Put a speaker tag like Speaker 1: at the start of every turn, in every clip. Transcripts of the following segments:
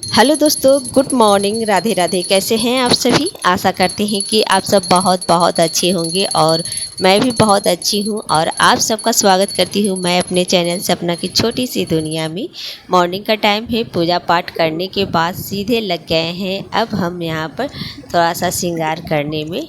Speaker 1: Hello दोस्तों, good morning. Radhe Radhe. कैसे हैं आप सभी? आशा करते हैं कि आप सब बहुत बहुत अच्छे होंगे और मैं भी बहुत अच्छी हूं और आप सबका स्वागत करती हूं मैं अपने चैनल सपना की छोटी सी दुनिया में। मॉर्निंग का टाइम है, पूजा पाठ करने के बाद सीधे लग गए हैं अब हम यहाँ पर थोड़ा सा श्रृंगार करने में।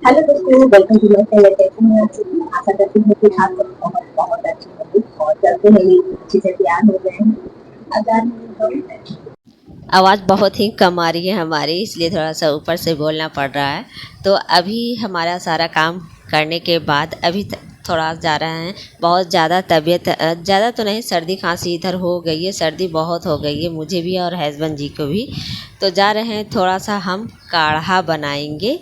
Speaker 2: हेलो दोस्तों, वेलकम टू माय चैनल। कैसे हैं आप सभी? आशा करती हूँ कि आप सब बहुत बहुत अच्छे होंगे और चलते हैं ये अच्छे से तैयार हो गए हैं। अब जा रहे हैं
Speaker 1: आवाज़ बहुत ही कम आ रही है हमारी, इसलिए थोड़ा सा ऊपर से बोलना पड़ रहा है। तो अभी हमारा सारा काम करने के बाद अभी थोड़ा जा रहे हैं। बहुत ज़्यादा तबीयत ज़्यादा तो नहीं, सर्दी खांसी इधर हो गई है, सर्दी बहुत हो गई है मुझे भी और हस्बैंड जी को भी। तो जा रहे हैं, थोड़ा सा हम काढ़ा बनाएंगे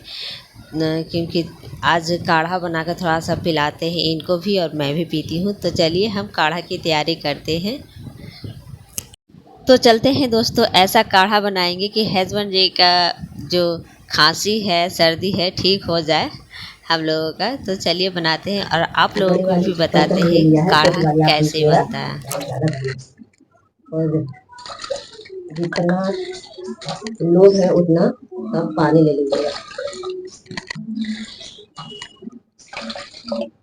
Speaker 1: क्योंकि आज काढ़ा बनाकर थोड़ा सा पिलाते हैं इनको भी और मैं भी पीती हूँ। तो चलिए हम काढ़ा की तैयारी करते हैं। तो चलते हैं दोस्तों, ऐसा काढ़ा बनाएंगे कि हस्बैंड जी का जो खांसी है, सर्दी है, ठीक हो जाए हम लोगों का। तो चलिए बनाते हैं और आप लोगों
Speaker 2: बड़ी
Speaker 1: को
Speaker 2: वाली
Speaker 1: भी
Speaker 2: बर्तन
Speaker 1: बताते
Speaker 2: हमने
Speaker 1: हैं
Speaker 2: लिया है, छोटी
Speaker 1: काढ़ा
Speaker 2: वाली आपने
Speaker 1: कैसे
Speaker 2: लीजिएगा।
Speaker 1: बनता है।
Speaker 2: बहुत ज़्यादा और जितना लोग है उतना आप पानी ले लीजिएगा,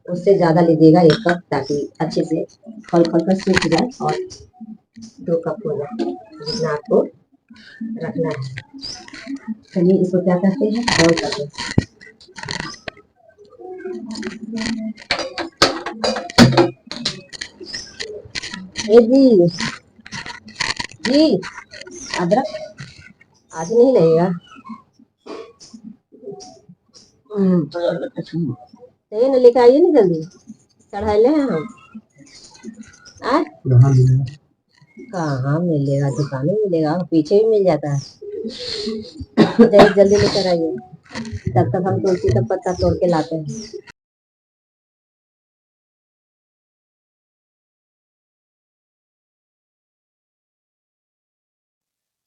Speaker 2: उससे ज़्यादा लीजिएगा 1 कप, ताकि अच्छे से फल फल कर सूख जाए और 2 कप हो जाए जितना आपको रखना है। चलिए इसको क्या करते हैं, बॉईल करते हैं। ए जी जी, अदरक आज नहीं लगेगा। चाहिए ना, लेके आइए ना जल्दी, चढ़ाइले हैं हम। आज कहाँ मिलेगा, दुकान में मिलेगा, पीछे भी मिल जाता है। जल्दी जल्दी लेकर आइए, तब तक हम तुलसी का पत्ता तोड़ के लाते हैं।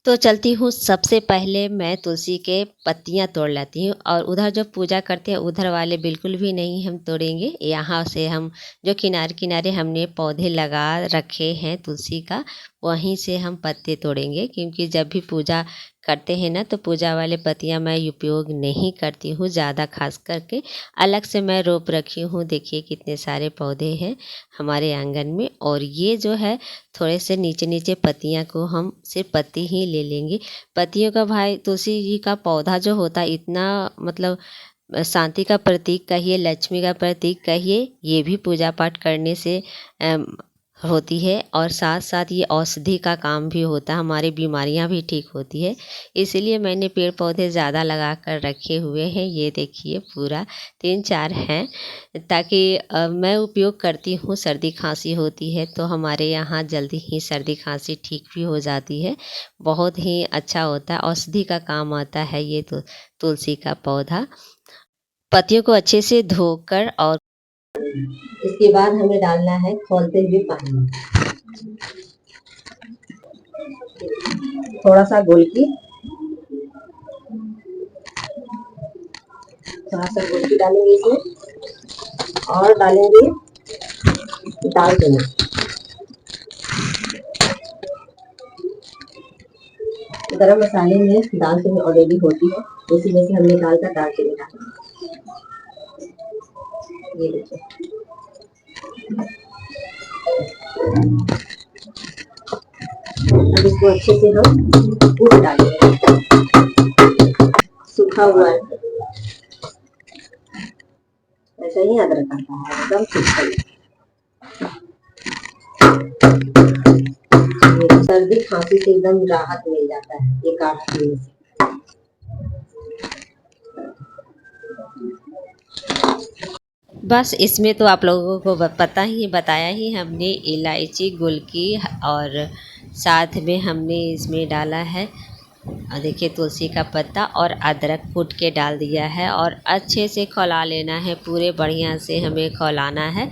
Speaker 1: तो चलती हूँ, सबसे पहले मैं तुलसी के पत्तियाँ तोड़ लेती हूँ और उधर जो पूजा करते हैं उधर वाले बिल्कुल भी नहीं हम तोड़ेंगे। यहाँ से हम जो किनारे किनारे हमने पौधे लगा रखे हैं तुलसी का, वहीं से हम पत्ते तोड़ेंगे क्योंकि जब भी पूजा करते हैं ना तो पूजा वाले पत्तियाँ मैं उपयोग नहीं करती हूँ ज़्यादा। खास करके अलग से मैं रोप रखी हूँ। देखिए कितने सारे पौधे हैं हमारे आंगन में। और ये जो है थोड़े से नीचे नीचे पत्तियाँ को हम सिर्फ पत्ती ही ले लेंगे। पत्तियों का, भाई तुलसी जी का पौधा जो होता है इतना मतलब शांति का प्रतीक कहिए, लक्ष्मी का प्रतीक कहिए, ये भी पूजा पाठ करने से होती है और साथ साथ ये औषधि का काम भी होता है, हमारी बीमारियां भी ठीक होती है। इसलिए मैंने पेड़ पौधे ज़्यादा लगा कर रखे हुए हैं। ये देखिए पूरा 3-4 हैं, ताकि मैं उपयोग करती हूँ। सर्दी खांसी होती है तो हमारे यहाँ जल्दी ही सर्दी खांसी ठीक भी हो जाती है। बहुत ही अच्छा होता है, औषधि का काम आता है ये तो तुलसी का पौधा। पत्तियों को अच्छे से धोकर और
Speaker 2: इसके बाद हमें डालना है खौलते हुए पानी, थोड़ा सा गोलकी, थोड़ा सा गोलकी डालेंगे इसमें और डालेंगे दालचीनी। गरम मसाले में दालचीनी ऑलरेडी होती है, उसी में से हमने डालकर दालचीनी डाली। ये देखिए, अब इसको अच्छे से हम कूट डालेंगे। सूखा हुआ है, ऐसा ही अदरक आता है, एकदम सूखा। सर्दी खांसी से एकदम राहत मिल जाता है ये काढ़ा पीने से।
Speaker 1: बस इसमें तो आप लोगों को पता ही बताया ही हमने, इलायची, गुलकी और साथ में हमने इसमें डाला है और देखिए तुलसी का पत्ता और अदरक कूट के डाल दिया है और अच्छे से खौला लेना है, पूरे बढ़िया से हमें खौलाना है।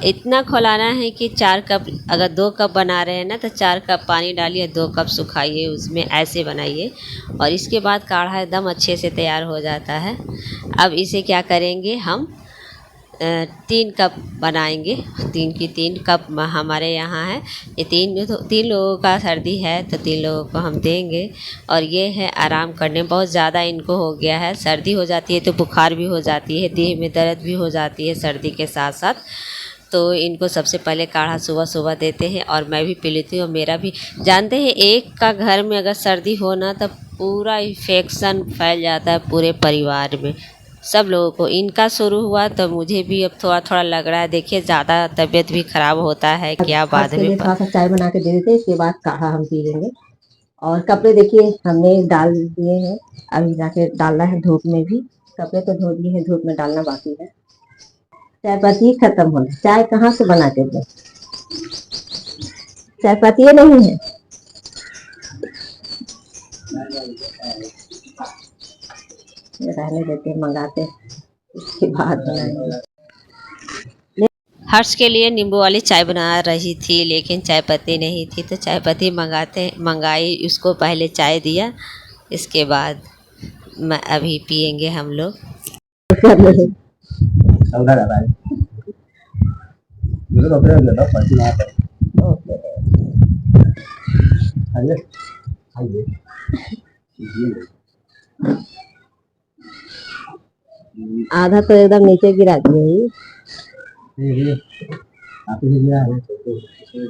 Speaker 1: इतना खौलाना है कि 4 कप, अगर 2 कप बना रहे हैं ना तो 4 कप पानी डालिए, 2 कप सुखाइए, उसमें ऐसे बनाइए और इसके बाद काढ़ा एकदम अच्छे से तैयार हो जाता है। अब इसे क्या करेंगे हम 3 कप बनाएंगे, 3 की 3 कप हमारे यहाँ है। ये 3 लोगों का सर्दी है तो 3 लोगों को हम देंगे। और ये है आराम करने, बहुत ज़्यादा इनको हो गया है, सर्दी हो जाती है तो बुखार भी हो जाती है, देह में दर्द भी हो जाती है सर्दी के साथ साथ। तो इनको सबसे पहले काढ़ा सुबह सुबह देते हैं और मैं भी पी लेती हूँ। मेरा भी, जानते हैं एक का घर में अगर सर्दी हो ना तो पूरा इन्फेक्शन फैल जाता है पूरे परिवार में, सब लोगों को। इनका शुरू हुआ तो मुझे भी अब थोड़ा थोड़ा लग रहा है। देखिए ज़्यादा तबीयत भी ख़राब होता है क्या
Speaker 2: आज
Speaker 1: बाद
Speaker 2: के
Speaker 1: में
Speaker 2: लिए थोड़ा सा चाय बना के दे देते हैं, इसके बाद काढ़ा हम पी लेंगे। और कपड़े देखिए हमने डाल दिए हैं, अभी जाके डालना है धूप में भी। कपड़े तो धो दिए हैं, धूप में डालना बाकी है। चाय पत्ती खत्म हो गई, चाय कहाँ से बना के दें, चाय पत्ती नहीं है। रहने देते, मंगाते इसके बाद बनाएंगे।
Speaker 1: हर्ष के लिए नींबू वाली चाय बना रही थी लेकिन चाय पत्ती नहीं थी तो चाय पत्ती मंगाई, उसको पहले चाय दिया, इसके बाद अभी पियेंगे हम लोग।
Speaker 2: आधा तो एकदम नीचे गिरा दिए,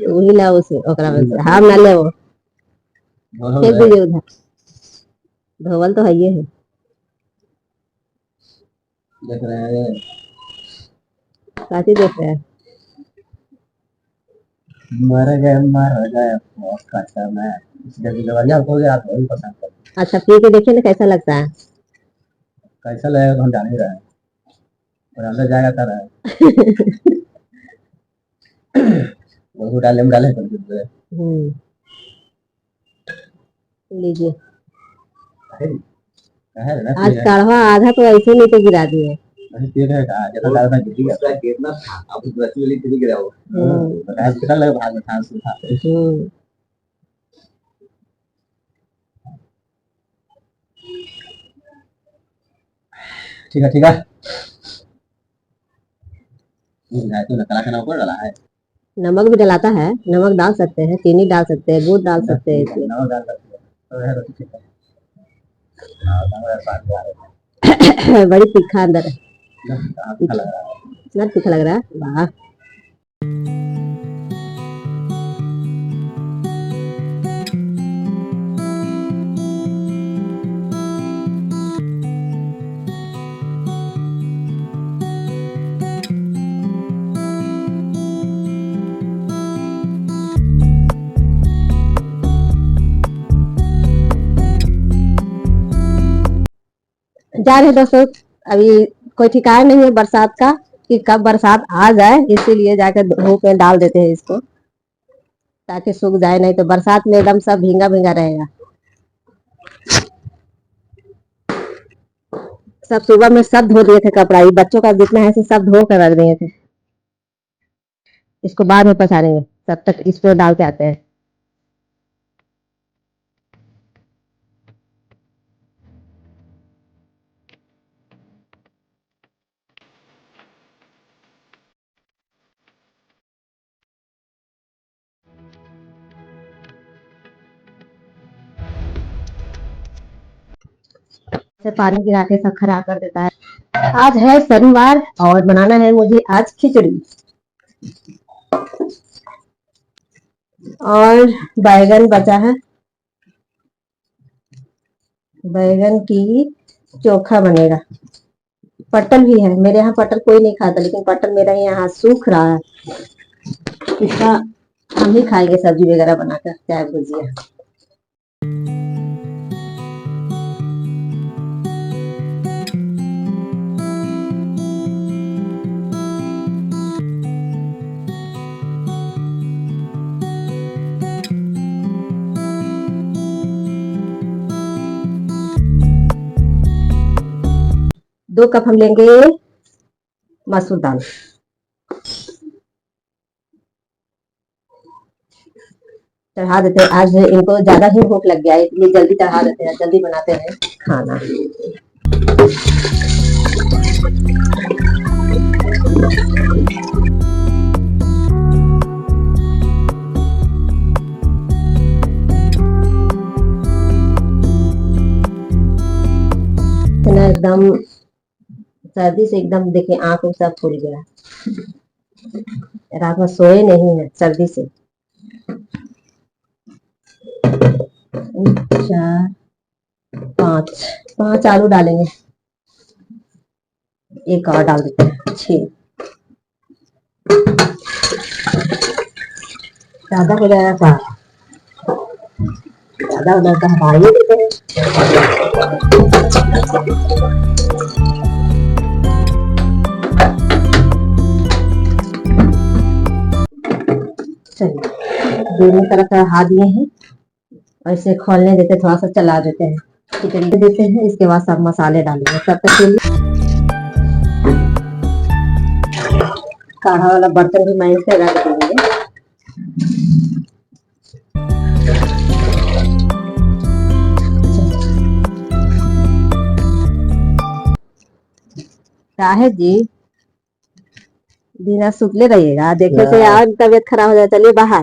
Speaker 2: वही ला उसे ओकरा में से हम ना ले, वो फेंक दीजिए उधर, धोवल तो है ये है। देख रहे हैं, काची देख रहे हैं, मर गए बहुत काटा मैं, दवाइयाँ हो गया तो वही पसंद कर। अच्छा पी के देखिए ना कैसा लगता है, कैसा लगेगा हम जान ही रहे हैं, और अंदर जाएगा तर वो डाले कर लीजिए। आज काढ़वा आधा तो ऐसे नहीं तो गिरा दिए, ठीक है ठीक है। नमक भी डलाता है, नमक डाल सकते हैं, चीनी डाल सकते हैं, दूध डाल सकते हैं, नमक डाल सकते हैं। बड़ी तीखा अंदर है, इतना तीखा लग रहा है, वाह। जा रहे दोस्तों, अभी कोई ठिकाना नहीं है बरसात का कि कब बरसात आ जाए, इसीलिए जाकर धूप में डाल देते हैं इसको ताकि सूख जाए, नहीं तो बरसात में एकदम सब भींगा भींगा रहेगा। सब सुबह में सब धो दिए थे कपड़ा, ये बच्चों का जितना है सब धो कर रख दिए थे, इसको बाद में पसारेंगे, तब तक इस पे डाल के आते हैं। से पानी गिरा के सब खराब कर देता है। आज है शनिवार और बनाना है मुझे आज खिचड़ी और बैगन बचा है, बैगन की चोखा बनेगा। पटल भी है, मेरे यहाँ पटल कोई नहीं खाता लेकिन पटल मेरा यहाँ सूख रहा है, इसका हम ही खाएंगे सब्जी वगैरह बनाकर, चाय भुजिया। 2 कप हम लेंगे मसूर दाल। चढ़ा देते हैं, आज इनको ज्यादा ही भूख लग गया है इसलिए जल्दी चढ़ा देते हैं, जल्दी बनाते हैं खाना। एकदम सर्दी से एकदम देखिए आंख सब फूल गया, रात में सोए नहीं है सर्दी से। 4 5 आलू डालेंगे, एक और डाल देते हैं 6। ज्यादा हो जाएगा का, ज्यादा हो जाएगा हटा ही देते हैं। चलिए दोनों तरफ चढ़ा दिए हैं, ऐसे खोलने देते, थोड़ा सा चला देते हैं, खिचड़ी देते हैं। इसके बाद सब मसाले डालेंगे। तब तक के लिए काढ़ा वाला बर्तन भी मैं से रख देंगे। है जी बिना सुतले रहिएगा, देखे से यार तबीयत खराब हो जाए। चलिए बाहर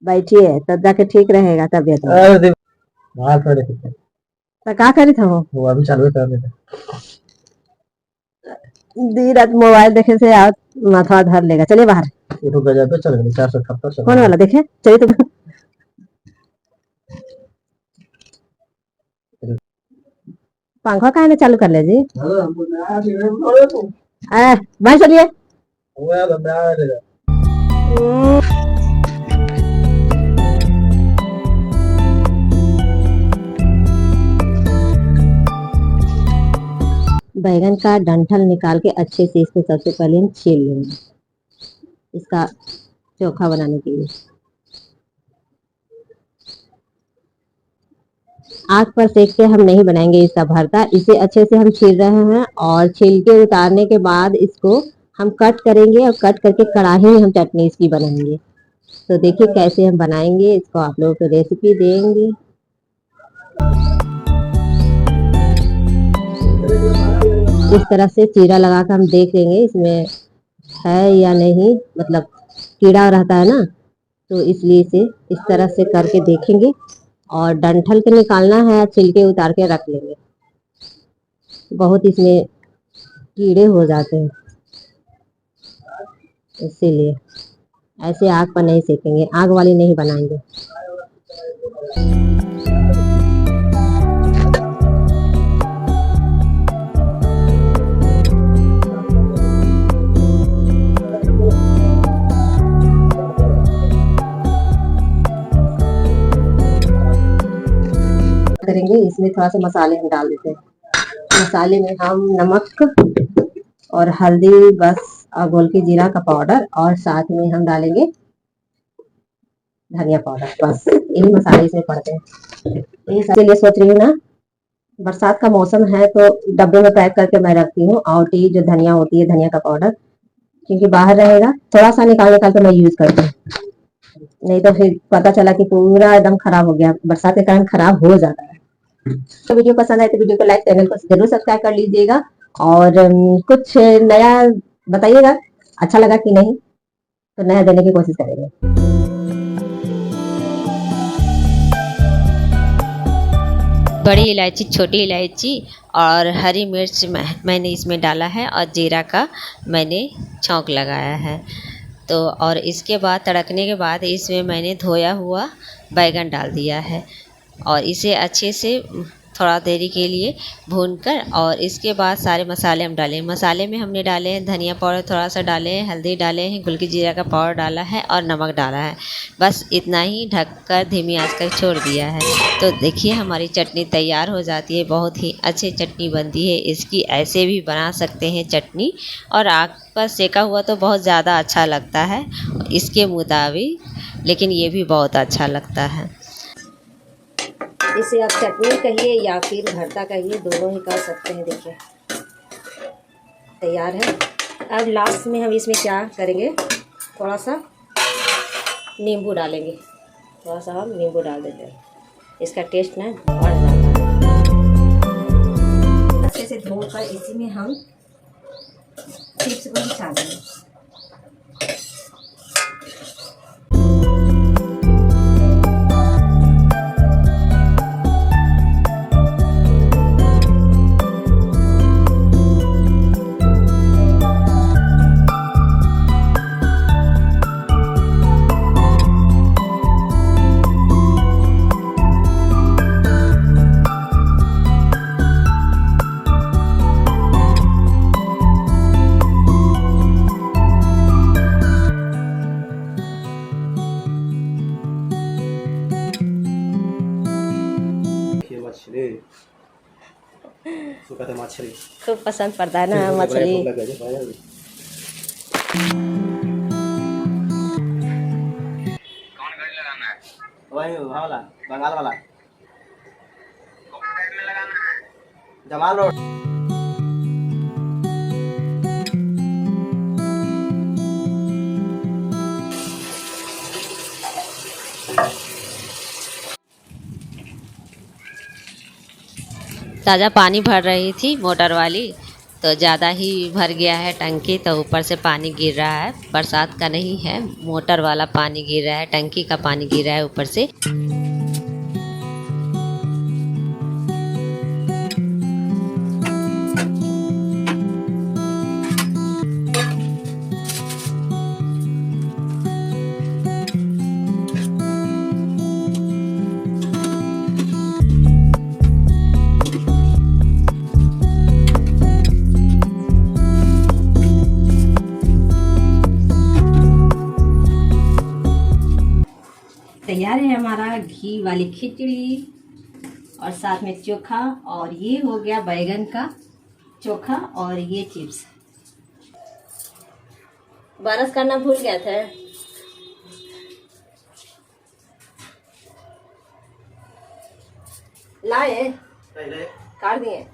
Speaker 2: बैठिए तब जाके ठीक रहेगा तबीयत। तो क्या करी था वो अभी चालू कर देते। दी रात मोबाइल देखे से यार माथा धर लेगा। चलिए बाहर, तो गजा पे चल गए 478 कौन वाला देखे। चलिए तो पंखा काहे ना चालू कर ले जी। भाई चलिए बैगन का डंठल निकाल के अच्छे से इसको सबसे पहले हम छील लेंगे, इसका चोखा बनाने के लिए। आग पर सेक के हम नहीं बनाएंगे इसका भरता, इसे अच्छे से हम छील रहे हैं और छील के उतारने के बाद इसको हम कट करेंगे और कट करके कढ़ाई में हम चटनी इसकी बनाएंगे। तो देखिए कैसे हम बनाएंगे इसको, आप लोगों को रेसिपी देंगे। इस तरह से चीरा लगा कर हम देख लेंगे इसमें है या नहीं, मतलब कीड़ा रहता है ना, तो इसलिए इसे इस तरह से करके देखेंगे। और डंठल के निकालना है, छिलके उतार के रख लेंगे, बहुत इसमें कीड़े हो जाते हैं, इसीलिए ऐसे आग पर नहीं सेकेंगे, आग वाली नहीं बनाएंगे। करेंगे इसमें थोड़ा सा मसाले हम डाल देते हैं। मसाले में हम नमक और हल्दी बस, और गोलकी जीरा का पाउडर, और साथ में हम डालेंगे धनिया पाउडर, बस यही मसाले इसमें पड़ते हैं। यही लिए सोच रही हूँ ना, बरसात का मौसम है तो डब्बे में पैक करके मैं रखती हूँ। और जो धनिया होती है, धनिया का पाउडर, क्योंकि बाहर रहेगा थोड़ा सा निकाल तो मैं यूज करती हूँ, नहीं तो फिर पता चला कि पूरा एकदम खराब हो गया, बरसात के कारण खराब हो जाता है। तो वीडियो पसंद आए तो वीडियो को लाइक, चैनल को जरूर सब्सक्राइब कर लीजिएगा और कुछ नया बताइएगा, अच्छा लगा कि नहीं, तो नया देने की कोशिश करेंगे।
Speaker 1: बड़ी इलायची, छोटी इलायची और हरी मिर्च मैंने इसमें डाला है, और जीरा का मैंने छौंक लगाया है। तो और इसके बाद तड़कने के बाद इसमें मैंने धोया हुआ बैगन डाल दिया है, और इसे अच्छे से थोड़ा देरी के लिए भूनकर, और इसके बाद सारे मसाले हम डालें। मसाले में हमने डाले हैं धनिया पाउडर थोड़ा सा डाले हैं, हल्दी डाले हैं, गोलकी जीरा का पाउडर डाला है और नमक डाला है। बस इतना ही ढककर धीमी आंच पर छोड़ दिया है। तो देखिए हमारी चटनी तैयार हो जाती है, बहुत ही अच्छी चटनी बनती है। इसकी ऐसे भी बना सकते हैं चटनी, और आग पर सेका हुआ तो बहुत ज़्यादा अच्छा लगता है इसके मुताबिक, लेकिन ये भी बहुत अच्छा लगता है। इसे आप चटनी कहिए या फिर भरता कहिए, दोनों ही कर सकते हैं। देखिए
Speaker 2: तैयार है। अब लास्ट में हम इसमें क्या करेंगे, थोड़ा सा नींबू डालेंगे। थोड़ा सा हम नींबू डाल देते हैं, इसका टेस्ट ना बढ़ जाता है। अच्छे से धोकर इसी में हम चिप्स को बिछा देंगे।
Speaker 3: मछली सुखाते मछली
Speaker 2: खूब पसंद पड़ता है ना मछली।
Speaker 3: वही वाला बंगाल वाला जमाल रोड।
Speaker 1: ताज़ा पानी भर रही थी मोटर वाली, तो ज़्यादा ही भर गया है टंकी, तो ऊपर से पानी गिर रहा है। बरसात का नहीं है, मोटर वाला पानी गिर रहा है, टंकी का पानी गिर रहा है ऊपर से।
Speaker 2: तैयार है हमारा घी वाली खिचड़ी और साथ में चोखा, और ये हो गया बैगन का चोखा और ये चिप्स। बरस करना भूल गया था। लाए काट दिए।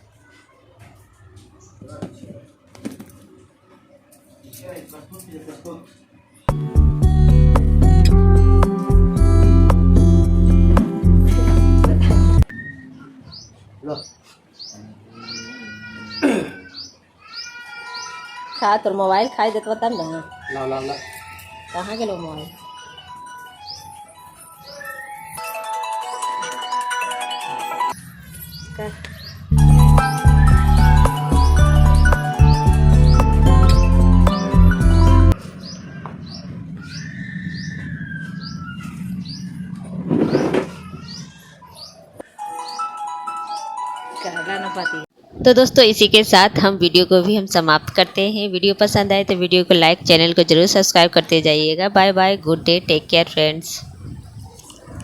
Speaker 2: खा तोर मोबाइल खाई देते तब ना।
Speaker 3: ला
Speaker 2: कहाँ गेलो मोबाइल? करना ना पाती।
Speaker 1: तो दोस्तों इसी के साथ हम वीडियो को भी हम समाप्त करते हैं। वीडियो पसंद आए तो वीडियो को लाइक, चैनल को जरूर सब्सक्राइब करते जाइएगा। Bye bye, good day, take care friends.